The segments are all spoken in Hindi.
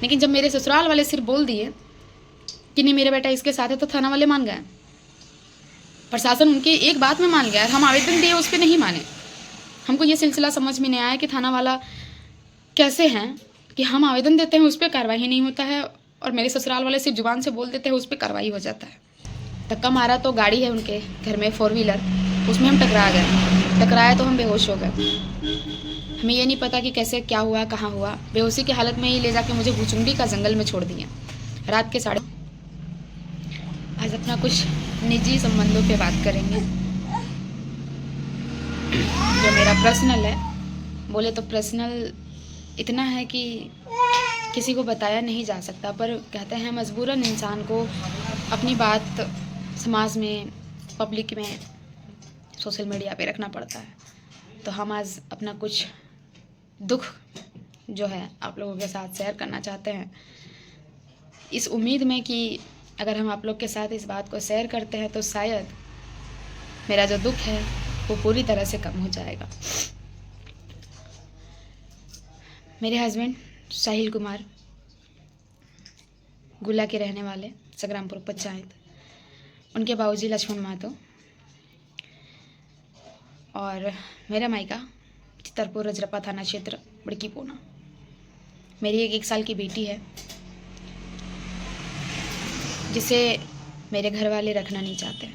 लेकिन जब मेरे ससुराल वाले सिर्फ बोल दिए कि नहीं मेरा बेटा इसके साथ है, तो थाना वाले मान गए। प्रशासन उनकी एक बात में मान गया, हम आवेदन दिए उस पर नहीं माने। हमको ये सिलसिला समझ में नहीं आया कि थाना वाला कैसे हैं कि हम आवेदन देते हैं उस पर कार्रवाई नहीं होता है, और मेरे ससुराल वाले सिर्फ जुबान से बोल देते हैं उस पर कार्रवाई हो जाता है। धक्का मारा तो गाड़ी है उनके घर में 4 व्हीलर, उसमें हम टकरा गए। टकराया तो हम बेहोश हो गए। हमें ये नहीं पता कि कैसे क्या हुआ, कहाँ हुआ। बेहोशी की हालत में ही ले जाके मुझे भुचुंडी का जंगल में छोड़ दिया रात के 3:30। आज अपना कुछ निजी संबंधों पे बात करेंगे, जो मेरा पर्सनल है। बोले तो पर्सनल इतना है कि किसी को बताया नहीं जा सकता, पर कहते हैं मजबूरन इंसान को अपनी बात समाज में, पब्लिक में, सोशल मीडिया पे रखना पड़ता है। तो हम आज अपना कुछ दुख जो है आप लोगों के साथ शेयर करना चाहते हैं, इस उम्मीद में कि अगर हम आप लोग के साथ इस बात को शेयर करते हैं तो शायद मेरा जो दुख है वो पूरी तरह से कम हो जाएगा। मेरे हस्बैंड साहिल कुमार गुला के रहने वाले, संग्रामपुर पंचायत। उनके बाबूजी लक्ष्मण महतो, और मेरा मायका चितरपुर रजरप्पा थाना क्षेत्र, बड़की पूना। मेरी एक 1 साल की बेटी है जिसे मेरे घर वाले रखना नहीं चाहते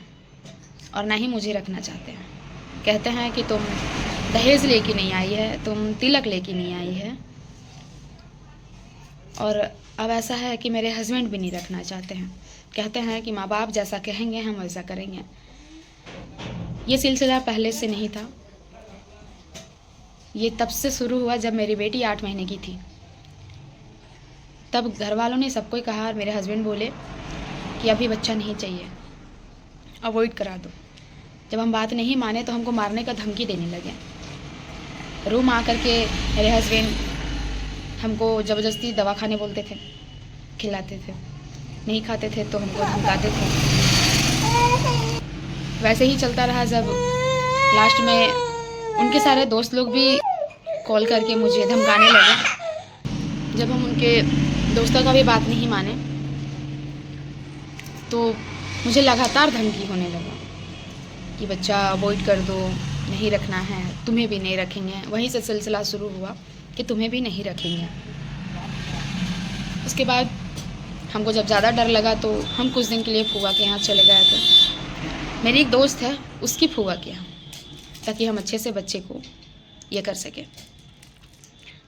और ना ही मुझे रखना चाहते हैं। कहते हैं कि तुम दहेज लेके नहीं आई है, तुम तिलक लेके नहीं आई है। और अब ऐसा है कि मेरे हस्बैंड भी नहीं रखना चाहते हैं। कहते हैं कि माँ बाप जैसा कहेंगे हम वैसा करेंगे। ये सिलसिला पहले से नहीं था, ये तब से शुरू हुआ जब मेरी बेटी 8 महीने की थी। तब घर वालों ने सबको कहा और मेरे हस्बैंड बोले कि अभी बच्चा नहीं चाहिए, अवॉइड करा दो। जब हम बात नहीं माने तो हमको मारने का धमकी देने लगे। रूम आकर के मेरे हस्बैंड हमको ज़बरदस्ती दवा खाने बोलते थे, खिलाते थे, नहीं खाते थे तो हमको धमकाते थे। वैसे ही चलता रहा। जब लास्ट में उनके सारे दोस्त लोग भी कॉल करके मुझे धमकाने लगे। जब हम उनके दोस्तों का भी बात नहीं माने तो मुझे लगातार धमकी होने लगा कि बच्चा अवॉइड कर दो, नहीं रखना है, तुम्हें भी नहीं रखेंगे। वहीं से सिलसिला शुरू हुआ कि तुम्हें भी नहीं रखेंगे। उसके बाद हमको जब ज़्यादा डर लगा तो हम कुछ दिन के लिए फूफा के यहाँ चले गए थे। मेरी एक दोस्त है, उसकी फूफा के यहाँ, ताकि हम अच्छे से बच्चे को ये कर सकें।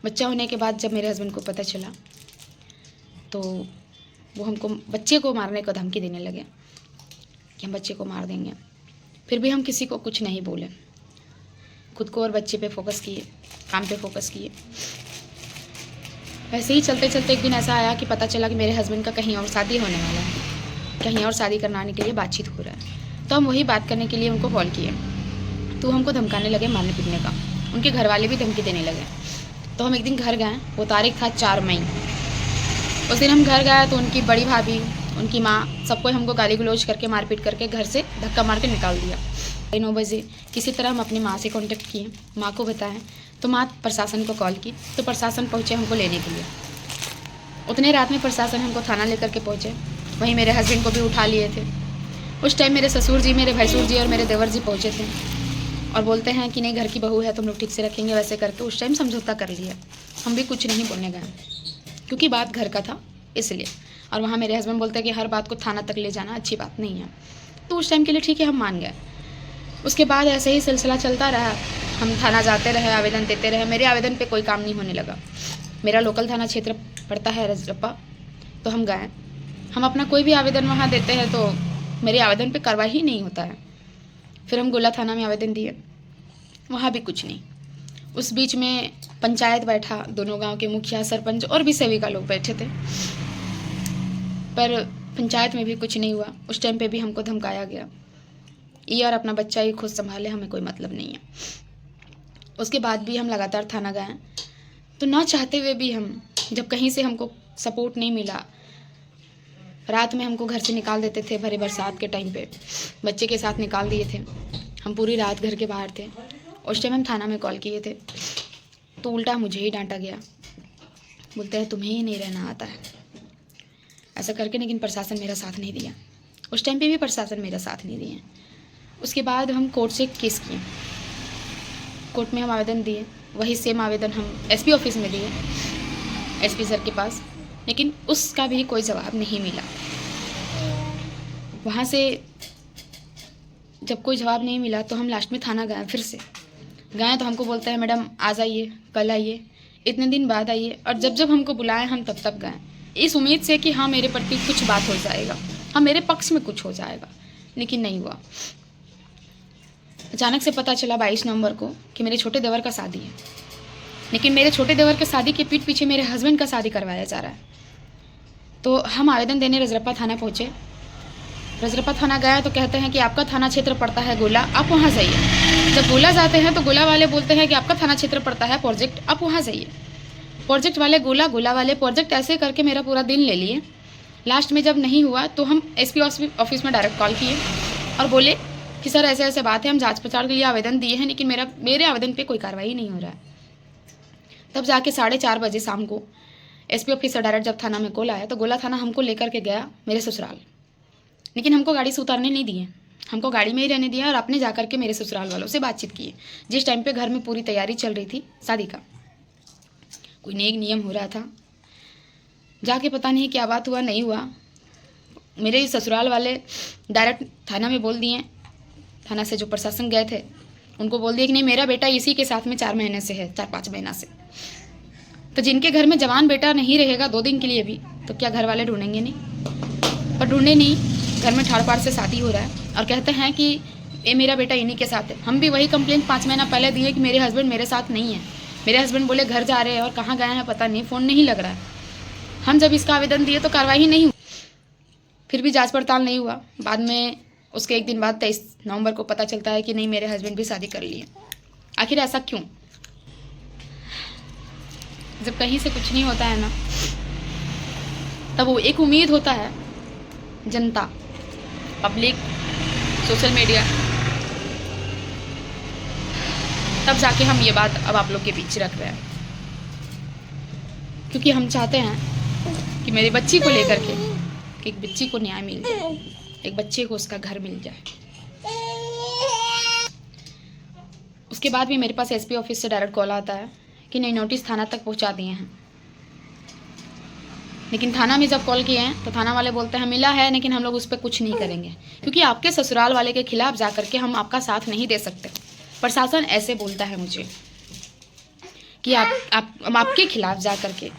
बच्चा होने के बाद जब मेरे हस्बैंड को पता चला तो वो हमको बच्चे को मारने को धमकी देने लगे कि हम बच्चे को मार देंगे। फिर भी हम किसी को कुछ नहीं बोले, खुद को और बच्चे पे फोकस किए, काम पे फोकस किए। वैसे ही चलते चलते एक दिन ऐसा आया कि पता चला कि मेरे हस्बैंड का कहीं और शादी होने वाला है, कहीं और शादी करवाने के लिए बातचीत हो रहा है। तो हम वही बात करने के लिए उनको कॉल किए। तो हमको धमकाने लगे मारने पीटने का, उनके घर वाले भी धमकी देने लगे। तो हम एक दिन घर गए, वो तारीख था 4 मई। उस दिन हम घर गए तो उनकी बड़ी भाभी, उनकी माँ, सबको हमको गाली गलौज करके मारपीट करके घर से धक्का मार के निकाल दिया। 9 बजे किसी तरह हम अपनी माँ से कांटेक्ट किए, माँ को बताएं तो माँ प्रशासन को कॉल की, तो प्रशासन पहुँचे हमको लेने के लिए। उतने रात में प्रशासन हमको थाना लेकर के पहुँचे। वहीं मेरे हस्बैंड को भी उठा लिए थे। उस टाइम मेरे ससुर जी, मेरे भैंसुर जी और मेरे देवर जी पहुँचे थे और बोलते हैं कि नहीं घर की बहू है, तुम लोग ठीक से रखेंगे, वैसे करके उस टाइम समझौता कर लिया। हम भी कुछ नहीं बोलने गए क्योंकि बात घर का था इसलिए। और वहाँ मेरे हस्बैंड बोलते हैं कि हर बात को थाना तक ले जाना अच्छी बात नहीं है। तो उस टाइम के लिए ठीक है, हम मान गए। उसके बाद ऐसे ही सिलसिला चलता रहा। हम थाना जाते रहे, आवेदन देते रहे। मेरे आवेदन पे कोई काम नहीं होने लगा। मेरा लोकल थाना क्षेत्र पड़ता है रजरप्पा, तो हम गए। हम अपना कोई भी आवेदन वहाँ देते हैं तो मेरे आवेदन पे कार्रवाई ही नहीं होता है। फिर हम गोला थाना में आवेदन दिए, वहाँ भी कुछ नहीं। उस बीच में पंचायत बैठा, दोनों गांव के मुखिया, सरपंच और भी सेविका लोग बैठे थे, पर पंचायत में भी कुछ नहीं हुआ। उस टाइम पे भी हमको धमकाया गया, ये और अपना बच्चा ही खुद संभाले, हमें कोई मतलब नहीं है। उसके बाद भी हम लगातार थाना गए, तो ना चाहते हुए भी हम, जब कहीं से हमको सपोर्ट नहीं मिला, रात में हमको घर से निकाल देते थे। भरे बरसात के टाइम पे बच्चे के साथ निकाल दिए थे। हम पूरी रात घर के बाहर थे। उस टाइम हम थाना में कॉल किए थे तो उल्टा मुझे ही डांटा गया बोलते हैं तुम्हें ही नहीं रहना आता है, ऐसा करके। लेकिन प्रशासन मेरा साथ नहीं दिया, उस टाइम पे भी प्रशासन मेरा साथ नहीं दिए। उसके बाद हम कोर्ट से केस किए, कोर्ट में हम आवेदन दिए, वही सेम आवेदन हम एसपी ऑफिस में दिए, एसपी सर के पास, लेकिन उसका भी कोई जवाब नहीं मिला। वहाँ से जब कोई जवाब नहीं मिला तो हम लास्ट में थाना गए, फिर से गए तो हमको बोलते हैं मैडम आ जाइए, कल आइए, इतने दिन बाद आइए। और जब जब हमको बुलाएं हम तब तब गए, इस उम्मीद से कि हाँ मेरे प्रति कुछ बात हो जाएगा, हाँ मेरे पक्ष में कुछ हो जाएगा, लेकिन नहीं हुआ। अचानक से पता चला 22 नवंबर को कि मेरे छोटे देवर का शादी है, लेकिन मेरे छोटे देवर के शादी के पीठ पीछे मेरे हस्बैंड का शादी करवाया जा रहा है। तो हम आवेदन देने रजरप्पा थाना पहुँचे। रजरप्पा थाना गया तो कहते हैं कि आपका थाना क्षेत्र पड़ता है गोला, आप वहाँ जाइए। जब गोला जाते हैं तो गोला वाले बोलते हैं कि आपका थाना क्षेत्र पड़ता है प्रोजेक्ट, आप वहाँ जाइए। प्रोजेक्ट वाले गोला, गोला वाले प्रोजेक्ट, ऐसे करके मेरा पूरा दिन ले लिए। लास्ट में जब नहीं हुआ तो हम एसपी ऑफिस में डायरेक्ट कॉल किए और बोले कि सर ऐसे ऐसे बात है, हम जांच पड़ताल के लिए आवेदन दिए हैं, लेकिन मेरे आवेदन पे कोई कार्रवाई नहीं हो रहा है। तब जाके 4:30 बजे शाम को एसपी ऑफिस से डायरेक्ट जब थाना में कॉल आया तो गोला थाना हमको लेकर के गया मेरे ससुराल, लेकिन हमको गाड़ी से उतारने नहीं दिए, हमको गाड़ी में ही रहने दिया और आपने जाकर के मेरे ससुराल वालों से बातचीत की। जिस टाइम पे घर में पूरी तैयारी चल रही थी शादी का, कोई नेक नियम हो रहा था, जाके पता नहीं क्या बात हुआ नहीं हुआ, मेरे ससुराल वाले डायरेक्ट थाना में बोल दिए। थाना से जो प्रशासन गए थे उनको बोल दिया कि नहीं मेरा बेटा इसी के साथ में 4 महीने से है, 4-5 महीना से। तो जिनके घर में जवान बेटा नहीं रहेगा 2 दिन के लिए भी, तो क्या घर वाले ढूंढेंगे नहीं? पर ढूंढे नहीं, घर में ठाड़-पाड़ से शादी हो रहा है और कहते हैं कि ये मेरा बेटा इन्हीं के साथ है। हम भी वही कंप्लेंट 5 महीना पहले दिए कि मेरे हस्बैंड मेरे साथ नहीं है। मेरे हस्बैंड बोले घर जा रहे हैं और कहाँ गए हैं पता नहीं, फ़ोन नहीं लग रहा है। हम जब इसका आवेदन दिए तो कार्रवाई नहीं हुई, फिर भी जांच पड़ताल नहीं हुआ। बाद में उसके 1 दिन बाद 23 नवंबर को पता चलता है कि नहीं मेरे हस्बैंड भी शादी कर लिए। आखिर ऐसा क्यों? जब कहीं से कुछ नहीं होता है ना, तब वो एक उम्मीद होता है, जनता, पब्लिक, सोशल मीडिया, तब जाके हम ये बात अब आप लोग के बीच रख रहे हैं, क्योंकि हम चाहते हैं कि मेरी बच्ची को लेकर के कि एक बच्ची को न्याय मिल जाए, एक बच्चे को उसका घर मिल जाए। उसके बाद भी मेरे पास एसपी ऑफिस से डायरेक्ट कॉल आता है कि नहीं नोटिस थाना तक पहुंचा दिए हैं, लेकिन थाना में जब कॉल किए हैं तो थाना वाले बोलते हैं मिला है लेकिन हम लोग उस पर कुछ नहीं करेंगे, क्योंकि आपके ससुराल वाले के खिलाफ जा करके हम आपका साथ नहीं दे सकते। प्रशासन ऐसे बोलता है मुझे कि हम आपके खिलाफ जा करके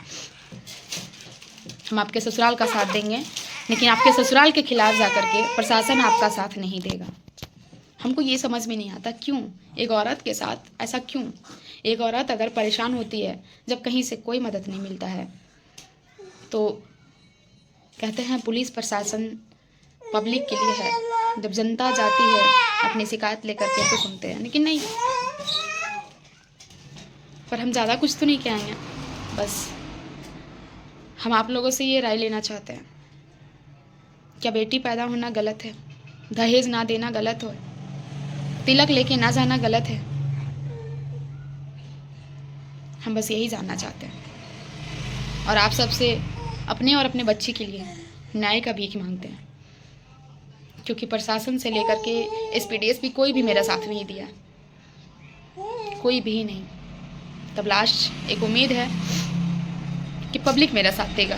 हम आपके ससुराल का साथ देंगे, लेकिन आपके ससुराल के खिलाफ जा करके प्रशासन आपका साथ नहीं देगा। हमको ये समझ में नहीं आता क्यों एक औरत के साथ ऐसा क्यों? एक औरत अगर परेशान होती है, जब कहीं से कोई मदद नहीं मिलता है, तो कहते हैं पुलिस प्रशासन पब्लिक के लिए है, जब जनता जाती है अपनी शिकायत लेकर के तो सुनते हैं, लेकिन नहीं। पर हम ज़्यादा कुछ तो नहीं कहेंगे, बस हम आप लोगों से ये राय लेना चाहते हैं, क्या बेटी पैदा होना गलत है? दहेज ना देना गलत हो? तिलक लेके ना जाना गलत है? हम बस यही जानना चाहते हैं और आप सबसे अपने और अपने बच्चे के लिए न्याय का भीख मांगते हैं, क्योंकि प्रशासन से लेकर के एसपीडीएस भी कोई भी मेरा साथ नहीं दिया, कोई भी नहीं। तब लास्ट एक उम्मीद है कि पब्लिक मेरा साथ देगा।